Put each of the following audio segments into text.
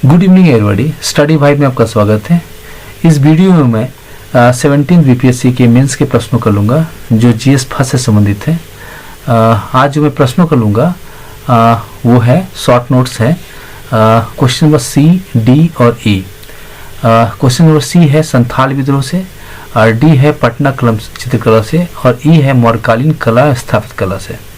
Good evening everybody. Study भाई में आपका स्वागत है। इस वीडियो में मैं 17 बीपीएससी के मेंस के प्रश्नों कर लूँगा जो जीएस फर्स्ट से संबंधित है। आज जो मैं प्रश्नों कर लूँगा वो है शॉर्ट नोट्स है। क्वेश्चन नंबर सी, डी और ई। क्वेश्चन नंबर सी है संथाल विद्रोह से, और डी है पटना कलम चित्रकला से, और ई है मौर्यकालीन कला स्थापित कला से।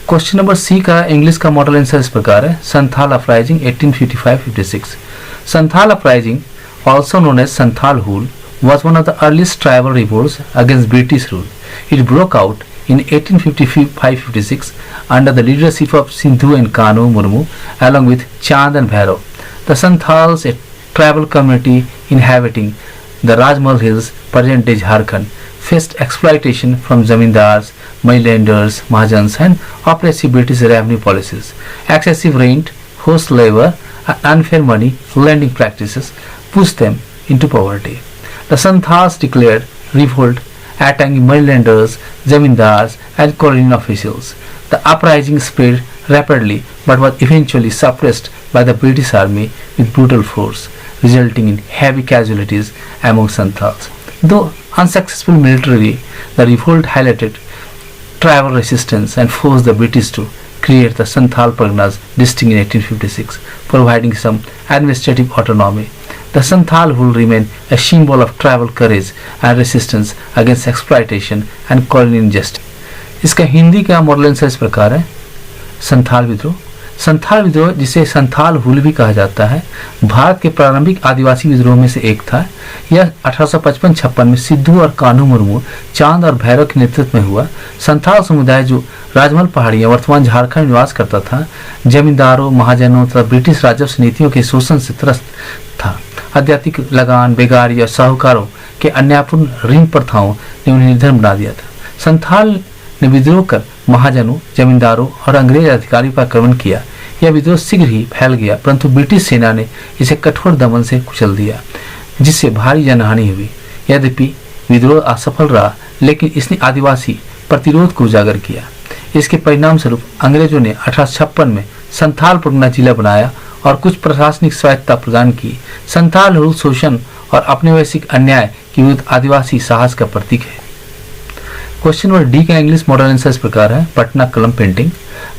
क्वेश्चन नंबर सी का इंग्लिश का मॉडल आंसर इस प्रकार है। Santhal uprising 1855-56। Santhal uprising, also known as Santhal Hul, was one of the earliest tribal revolts against British rule. It broke out in 1855-56 under the leadership of Sindhu and Kanu Murmu along with Chand and Bhairav. The Santhals, a tribal community inhabiting the Rajmahal Hills, present-day Jharkhand, faced exploitation from zamindars, moneylanders, mahajans and oppressive British revenue policies. Excessive rent, forced labor and unfair money lending practices pushed them into poverty. The Santhals declared revolt, attacking moneylanders, zamindars and colonial officials. The uprising spread rapidly but was eventually suppressed by the British army with brutal force, resulting in heavy casualties among Santhals. Though unsuccessful militarily, the revolt highlighted tribal resistance and forced the British to create the Santhal Parganas district in 1856, providing some administrative autonomy. The Santhal will remain a symbol of tribal courage and resistance against exploitation and colonial injustice. इसका हिंदी का model answer इस प्रकार है। संथाल विद्रोह। संथाल विद्रोह, जिसे संथाल हुल भी कहा जाता है, भारत के प्रारंभिक आदिवासी विद्रोह में से एक था। यह 1855-56 में सिद्धू और कान्हू मुर्मू, चांद और भैरव के नेतृत्व में हुआ। संथाल समुदाय जो राजमहल पहाड़ियां वर्तमान झारखंड में निवास करता था, जमींदारों, महाजनों तथा ब्रिटिश राजस्व नीतियों के शोषण से त्रस्त था। अत्याधिक लगान, बेगारी और साहूकारों के अन्यायपूर्ण ऋण प्रथाओं ने उन्हें निर्धन बना दिया था। संथाल ने विद्रोह कर महाजनों, जमींदारों और अंग्रेज अधिकारियों पर आक्रमण किया। यह विद्रोह शीघ्र ही फैल गया, परंतु ब्रिटिश सेना ने इसे कठोर दमन से कुचल दिया, जिससे भारी जनहानि हुई। यद्यपि विद्रोह असफल रहा, लेकिन इसने आदिवासी प्रतिरोध को उजागर किया। इसके परिणाम स्वरूप अंग्रेजों ने 1856 में संथाल परगना जिला बनाया और कुछ प्रशासनिक स्वायत्तता प्रदान की। संथाल हुल शोषण और औपनिवेशिक अन्याय के विरुद्ध आदिवासी साहस का प्रतीक है। क्वेश्चन नंबर डी का इंग्लिश मॉडल आंसर इस प्रकार है। पटना कलम painting.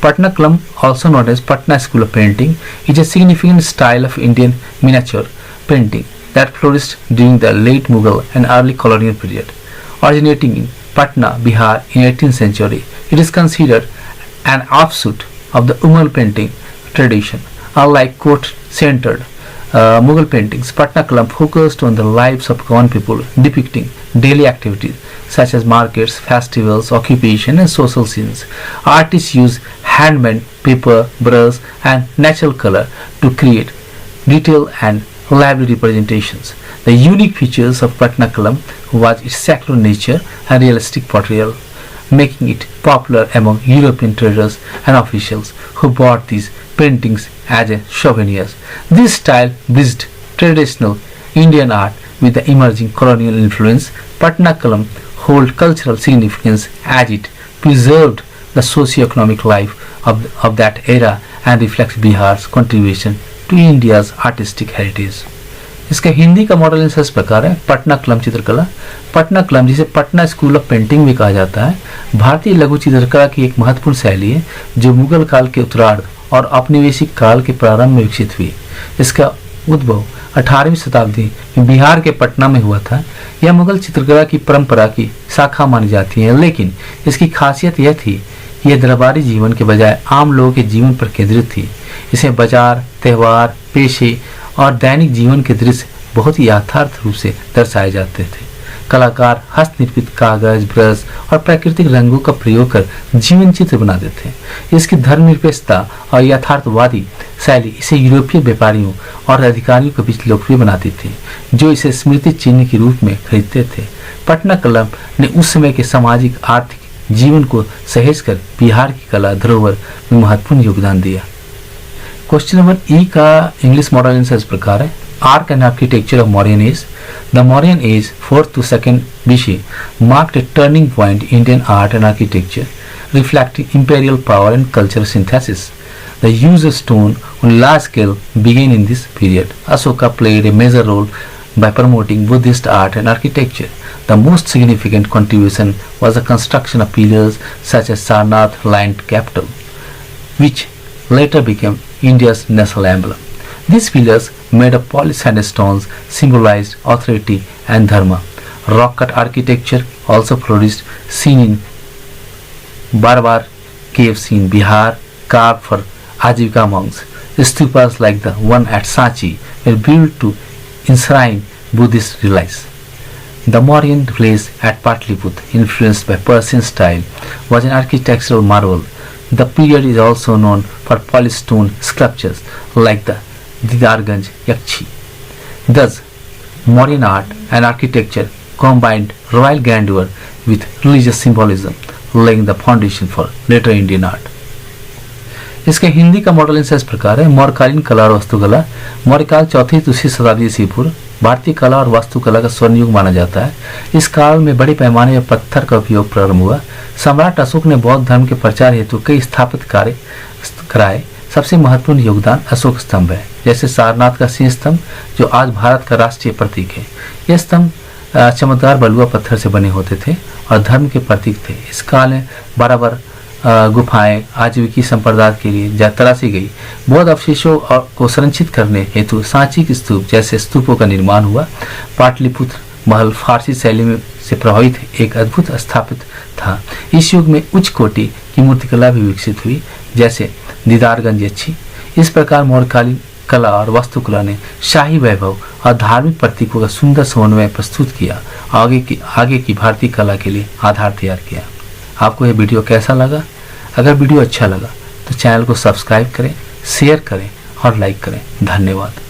Patna Kalam, also known as Patna School of Painting, is a significant style of Indian miniature painting that flourished during the late Mughal and early colonial period. Originating in Patna, Bihar in 18th century, it is considered an offshoot of the Mughal painting tradition. Unlike court-centered Mughal paintings, Patna Kalam focused on the lives of common people, depicting daily activities such as markets, festivals, occupation and social scenes. Artists use handmade paper, brush and natural color to create detailed and lively representations. The unique features of Patna Kalam was its secular nature and realistic portrayal, making it popular among European traders and officials who bought these paintings as a souvenirs. This style bridged traditional Indian art with the emerging colonial influence. Patna Kalam hold cultural significance as it preserved the socio-economic life of that era and reflects Bihar's contribution to India's artistic heritage. इसका हिंदी का model answer इस प्रकार है। पटना कलम चित्रकला। पटना कलम, जिसे Patna school of painting भी कहा जाता है, भारतीय लघु चित्रकला की एक महत्वपूर्ण शैली है जो मुगल काल के उत्तरार्ध और औपनिवेशिक काल के प्रारंभ में विकसित हुई। इसका उद्भव 18वीं शताब्दी में बिहार के पटना में हुआ था। यह मुगल चित्रकला की परंपरा की शाखा मानी जाती है, लेकिन इसकी खासियत यह थी कि यह दरबारी जीवन के बजाय आम लोगों के जीवन पर केंद्रित थी। इसे बाजार, त्यौहार, पेशे और दैनिक जीवन के दृश्य बहुत ही यथार्थ रूप से दर्शाए जाते थे। कलाकार हस्तनिर्मित कागज, ब्रश और प्राकृतिक रंगों का प्रयोग कर जीवन चित्र बनाते थे। इसकी धर्मनिरपेक्षता और यथार्थवादी शैली इसे यूरोपीय व्यापारियों और अधिकारियों के बीच लोकप्रिय बनाती थी, जो इसे स्मृति चिन्ह के रूप में खरीदते थे। पटना कलम ने उस समय के सामाजिक आर्थिक जीवन को सहेज कर बिहार की कला धरोहर में महत्वपूर्ण योगदान दिया। क्वेश्चन नंबर ई का इंग्लिश मॉडल आंसर इस प्रकार है। Arc and architecture of Mauryan age. The Mauryan age, 4th to 2nd BC, marked a turning point in Indian art and architecture, reflecting imperial power and cultural synthesis. The use of stone on large scale began in this period. Ashoka played a major role by promoting Buddhist art and architecture. The most significant contribution was the construction of pillars such as Sarnath Lion Capital, which later became India's national emblem. These pillars, made of polished sandstones, symbolized authority and dharma. Rock-cut architecture also produced, seen in Barbar caves in Bihar, carved for Ajivika monks. Stupas like the one at Sanchi were built to enshrine Buddhist relics. The Mauryan village at Patliputra, influenced by Persian style, was an architectural marvel. The period is also known for polished stone sculptures like the Didarganj Yakshi. Thus, Mauryan art and architecture combined royal grandeur with religious symbolism, laying the foundation for later Indian art. इसके हिंदी का model इस प्रकार है। मौर्यकालीन कला और वास्तुकला। मौर्यकाल चौथी दूसरी शताब्दी ईसा पूर्व भारतीय कला और वास्तुकला का स्वर्ण युग माना जाता है। इस काल में बड़े पैमाने पर पत्थर का उपयोग प्रारंभ हुआ। सम्राट अशोक ने बौद्ध धर्म के प्रचार हेतु कई स्थापित कार्य कराए। सबसे महत्वपूर्ण योगदान अशोक स्तंभ है, जैसे सारनाथ का सिंह स्तंभ जो आज भारत का राष्ट्रीय प्रतीक है। यह स्तंभ चमकदार बलुआ पत्थर से बने होते थे और धर्म के प्रतीक थे। इस काल में बराबर गुफाएं आजीविकी संप्रदाय के लिए तराशी गई। बौद्ध अवशेषों को संरक्षित करने हेतु सांची के स्तूप जैसे स्तूपों का निर्माण हुआ। पाटलिपुत्र महल फारसी शैली में से प्रभावित एक अद्भुत स्थापित था। इस युग में उच्च कोटि की मूर्तिकला भी विकसित हुई, जैसे दीदारगंज यक्षी। इस प्रकार मौर्यकालीन कला और वास्तुकला ने शाही वैभव और धार्मिक प्रतीकों का सुंदर समन्वय प्रस्तुत किया, आगे की भारतीय कला के लिए आधार तैयार किया। आपको यह वीडियो कैसा लगा? अगर वीडियो अच्छा लगा तो चैनल को सब्सक्राइब करें, शेयर करें और लाइक करें। धन्यवाद।